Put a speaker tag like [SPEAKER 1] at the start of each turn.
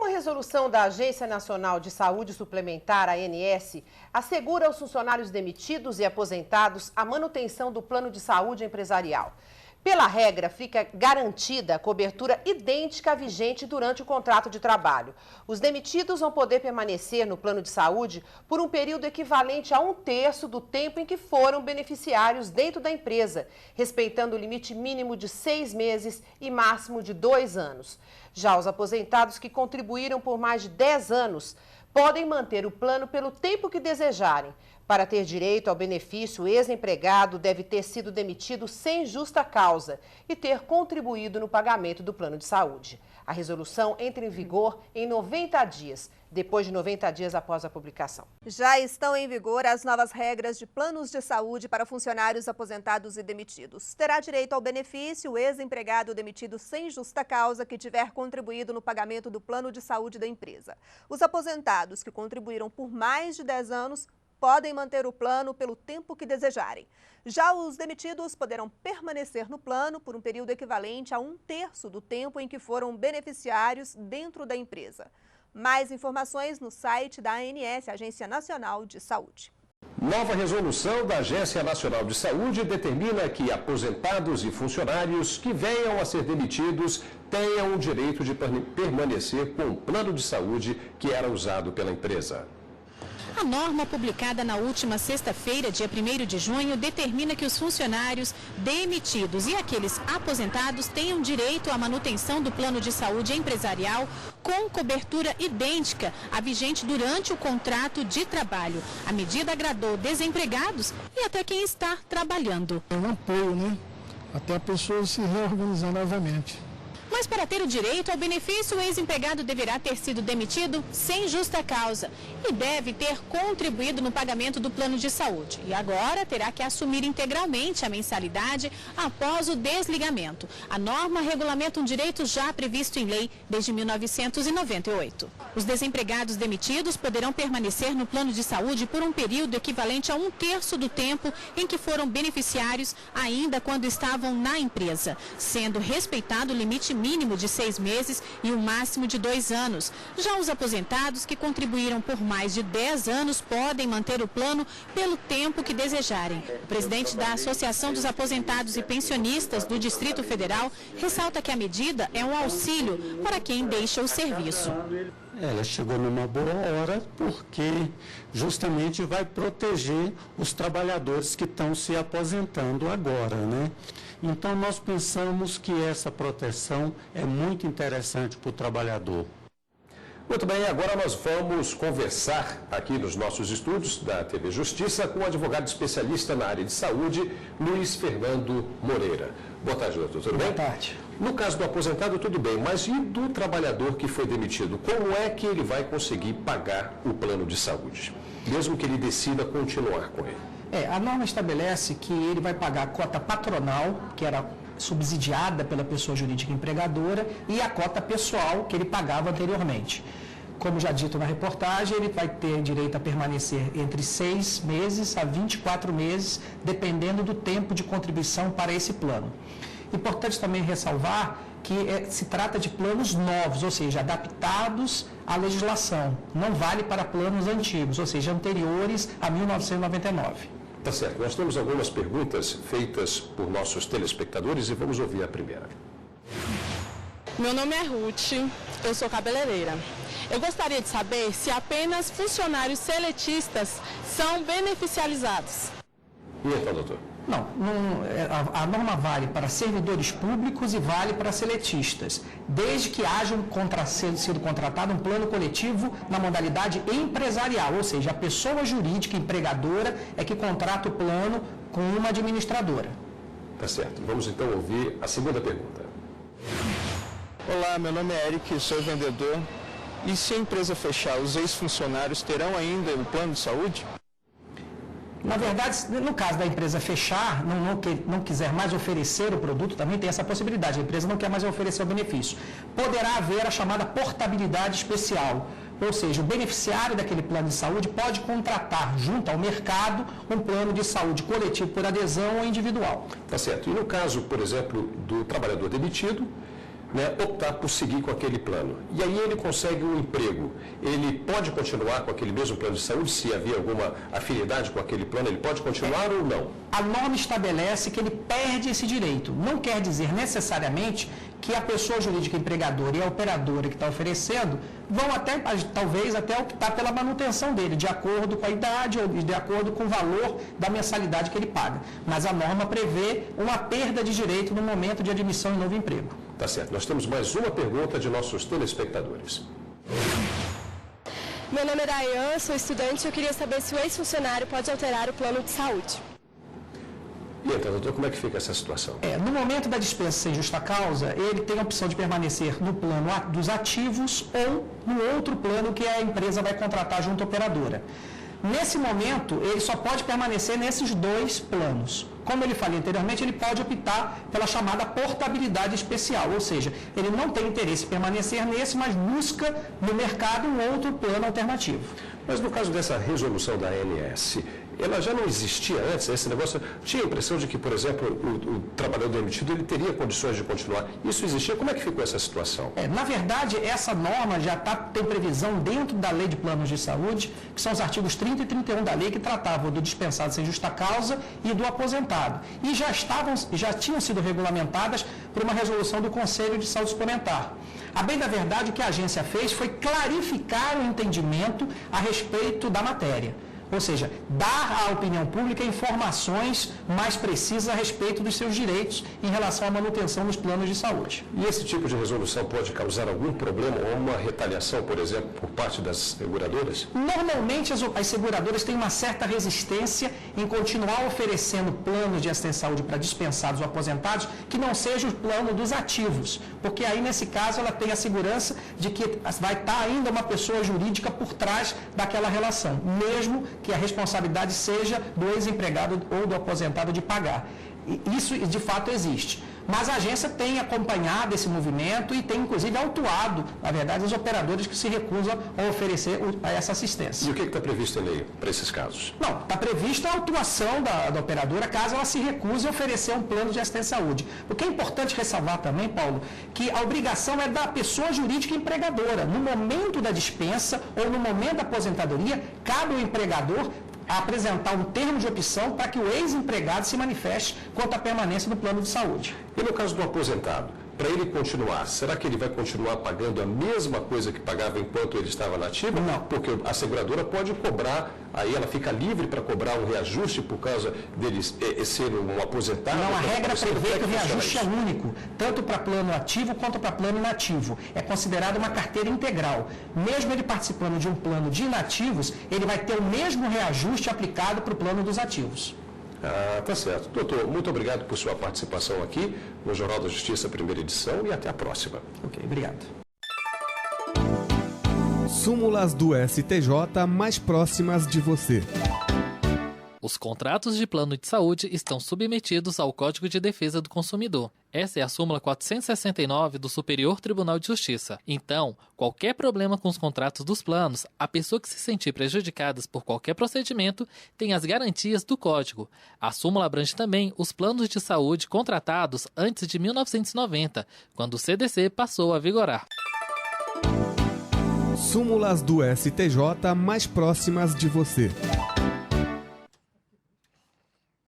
[SPEAKER 1] Uma resolução da Agência Nacional de Saúde Suplementar, ANS, assegura aos funcionários demitidos e aposentados a manutenção do plano de saúde empresarial. Pela regra, fica garantida a cobertura idêntica à vigente durante o contrato de trabalho. Os demitidos vão poder permanecer no plano de saúde por um período equivalente a 1/3 do tempo em que foram beneficiários dentro da empresa, respeitando o limite mínimo de 6 meses e máximo de 2 anos. Já os aposentados que contribuíram por mais de 10 anos podem manter o plano pelo tempo que desejarem. Para ter direito ao benefício, o ex-empregado deve ter sido demitido sem justa causa e ter contribuído no pagamento do plano de saúde. A resolução entra em vigor em 90 dias, depois de 90 dias após a publicação.
[SPEAKER 2] Já estão em vigor as novas regras de planos de saúde para funcionários aposentados e demitidos. Terá direito ao benefício o ex-empregado demitido sem justa causa que tiver contribuído no pagamento do plano de saúde da empresa. Os aposentados que contribuíram por mais de 10 anos podem manter o plano pelo tempo que desejarem. Já os demitidos poderão permanecer no plano por um período equivalente a 1/3 do tempo em que foram beneficiários dentro da empresa. Mais informações no site da ANS, Agência Nacional de Saúde.
[SPEAKER 3] Nova resolução da Agência Nacional de Saúde determina que aposentados e funcionários que venham a ser demitidos tenham o direito de permanecer com o plano de saúde que era usado pela empresa.
[SPEAKER 4] A norma publicada na última sexta-feira, dia 1º de junho, determina que os funcionários demitidos e aqueles aposentados tenham direito à manutenção do plano de saúde empresarial com cobertura idêntica à vigente durante o contrato de trabalho. A medida agradou desempregados e até quem está trabalhando.
[SPEAKER 5] É um apoio, né? Até a pessoa se reorganizar novamente.
[SPEAKER 4] Mas para ter o direito ao benefício, o ex-empregado deverá ter sido demitido sem justa causa e deve ter contribuído no pagamento do plano de saúde. E agora terá que assumir integralmente a mensalidade após o desligamento. A norma regulamenta um direito já previsto em lei desde 1998. Os desempregados demitidos poderão permanecer no plano de saúde por um período equivalente a 1/3 do tempo em que foram beneficiários ainda quando estavam na empresa, sendo respeitado o limite mínimo de 6 meses e o máximo de 2 anos. Já os aposentados que contribuíram por mais de 10 anos podem manter o plano pelo tempo que desejarem. O presidente da Associação dos Aposentados e Pensionistas do Distrito Federal ressalta que a medida é um auxílio para quem deixa o serviço.
[SPEAKER 6] Ela chegou numa boa hora porque justamente vai proteger os trabalhadores que estão se aposentando agora, né? Então nós pensamos que essa proteção é muito interessante para o trabalhador.
[SPEAKER 3] Muito bem, agora nós vamos conversar aqui nos nossos estúdios da TV Justiça com o advogado especialista na área de saúde, Luiz Fernando Moreira. Boa tarde, doutor. Tudo bem?
[SPEAKER 7] Boa tarde.
[SPEAKER 3] No caso do aposentado, tudo bem, mas e do trabalhador que foi demitido? Como é que ele vai conseguir pagar o plano de saúde, mesmo que ele decida continuar com ele?
[SPEAKER 7] A norma estabelece que ele vai pagar a cota patronal, que era subsidiada pela pessoa jurídica empregadora, e a cota pessoal que ele pagava anteriormente. Como já dito na reportagem, ele vai ter direito a permanecer entre 6 meses a 24 meses, dependendo do tempo de contribuição para esse plano. Importante também ressalvar que se trata de planos novos, ou seja, adaptados à legislação. Não vale para planos antigos, ou seja, anteriores a 1999.
[SPEAKER 3] Tá certo. Nós temos algumas perguntas feitas por nossos telespectadores e vamos ouvir a primeira.
[SPEAKER 8] Meu nome é Ruth, eu sou cabeleireira. Eu gostaria de saber se apenas funcionários seletistas são beneficializados.
[SPEAKER 3] E então, doutor?
[SPEAKER 7] Não, a norma vale para servidores públicos e vale para seletistas, desde que haja sido contratado um plano coletivo na modalidade empresarial, ou seja, a pessoa jurídica empregadora é que contrata o plano com uma administradora.
[SPEAKER 3] Tá certo. Vamos então ouvir a segunda pergunta.
[SPEAKER 9] Olá, meu nome é Eric, sou vendedor. E se a empresa fechar, os ex-funcionários terão ainda o plano de saúde?
[SPEAKER 7] Na verdade, no caso da empresa fechar, não quiser mais oferecer o produto, também tem essa possibilidade. A empresa não quer mais oferecer o benefício. Poderá haver a chamada portabilidade especial. Ou seja, o beneficiário daquele plano de saúde pode contratar junto ao mercado um plano de saúde coletivo por adesão ou individual.
[SPEAKER 3] Tá certo. E no caso, por exemplo, do trabalhador demitido, optar por seguir com aquele plano. E aí ele consegue um emprego. Ele pode continuar com aquele mesmo plano de saúde? Se havia alguma afinidade com aquele plano, ele pode continuar ou não?
[SPEAKER 7] A norma estabelece que ele perde esse direito. Não quer dizer necessariamente que a pessoa jurídica empregadora e a operadora que está oferecendo vão até, talvez, até optar pela manutenção dele, de acordo com a idade ou de acordo com o valor da mensalidade que ele paga. Mas a norma prevê uma perda de direito no momento de admissão em novo emprego.
[SPEAKER 3] Tá certo. Nós temos mais uma pergunta de nossos telespectadores.
[SPEAKER 10] Meu nome é Dayan, sou estudante e eu queria saber se o ex-funcionário pode alterar o plano de saúde.
[SPEAKER 3] E então, doutor, como é que fica essa situação?
[SPEAKER 7] No momento da dispensa sem justa causa, ele tem a opção de permanecer no plano dos ativos ou no outro plano que a empresa vai contratar junto à operadora. Nesse momento, ele só pode permanecer nesses dois planos. Como ele falei anteriormente, ele pode optar pela chamada portabilidade especial, ou seja, ele não tem interesse em permanecer nesse, mas busca no mercado um outro plano alternativo.
[SPEAKER 3] Mas no caso dessa resolução da ANS, ela já não existia antes? Esse negócio, tinha a impressão de que, por exemplo, o trabalhador demitido ele teria condições de continuar. Isso existia? Como é que ficou essa situação?
[SPEAKER 7] Na verdade, essa norma já tem previsão dentro da Lei de Planos de Saúde, que são os artigos 30 e 31 da lei, que tratavam do dispensado sem justa causa e do aposentado. E já tinham sido regulamentadas por uma resolução do Conselho de Saúde Suplementar. A bem da verdade, o que a agência fez foi clarificar o entendimento a respeito da matéria. Ou seja, dar à opinião pública informações mais precisas a respeito dos seus direitos em relação à manutenção dos planos de saúde.
[SPEAKER 3] E esse tipo de resolução pode causar algum problema ou uma retaliação, por exemplo, por parte das seguradoras?
[SPEAKER 7] Normalmente as seguradoras têm uma certa resistência em continuar oferecendo planos de assistência à saúde para dispensados ou aposentados que não seja o plano dos ativos, porque aí nesse caso ela tem a segurança de que vai estar ainda uma pessoa jurídica por trás daquela relação, mesmo que a responsabilidade seja do ex-empregado ou do aposentado de pagar. Isso, de fato, existe. Mas a agência tem acompanhado esse movimento e tem, inclusive, autuado, na verdade, os operadores que se recusam a oferecer essa assistência.
[SPEAKER 3] E o que está previsto em lei para esses casos?
[SPEAKER 7] Não, está prevista a autuação da operadora caso ela se recuse a oferecer um plano de assistência à saúde. O que é importante ressalvar também, Paulo, que a obrigação é da pessoa jurídica empregadora. No momento da dispensa ou no momento da aposentadoria, cabe ao empregador a apresentar um termo de opção para que o ex-empregado se manifeste quanto à permanência do plano de saúde.
[SPEAKER 3] E no caso do aposentado, para ele continuar, será que ele vai continuar pagando a mesma coisa que pagava enquanto ele estava na ativa?
[SPEAKER 7] Não.
[SPEAKER 3] Porque a seguradora pode cobrar, aí ela fica livre para cobrar um reajuste por causa dele ser um aposentado?
[SPEAKER 7] Não, a regra prevê que o reajuste é
[SPEAKER 3] isso?
[SPEAKER 7] único, tanto para plano ativo quanto para plano inativo. É considerado uma carteira integral. Mesmo ele participando de um plano de inativos, ele vai ter o mesmo reajuste aplicado para o plano dos ativos.
[SPEAKER 3] Ah, tá certo. Doutor, muito obrigado por sua participação aqui no Jornal da Justiça, primeira edição, e até a próxima.
[SPEAKER 7] Ok, obrigado.
[SPEAKER 11] Súmulas do STJ mais próximas de você.
[SPEAKER 12] Os contratos de plano de saúde estão submetidos ao Código de Defesa do Consumidor. Essa é a súmula 469 do Superior Tribunal de Justiça. Então, qualquer problema com os contratos dos planos, a pessoa que se sentir prejudicada por qualquer procedimento tem as garantias do Código. A súmula abrange também os planos de saúde contratados antes de 1990, quando o CDC passou a vigorar.
[SPEAKER 11] Súmulas do STJ mais próximas de você.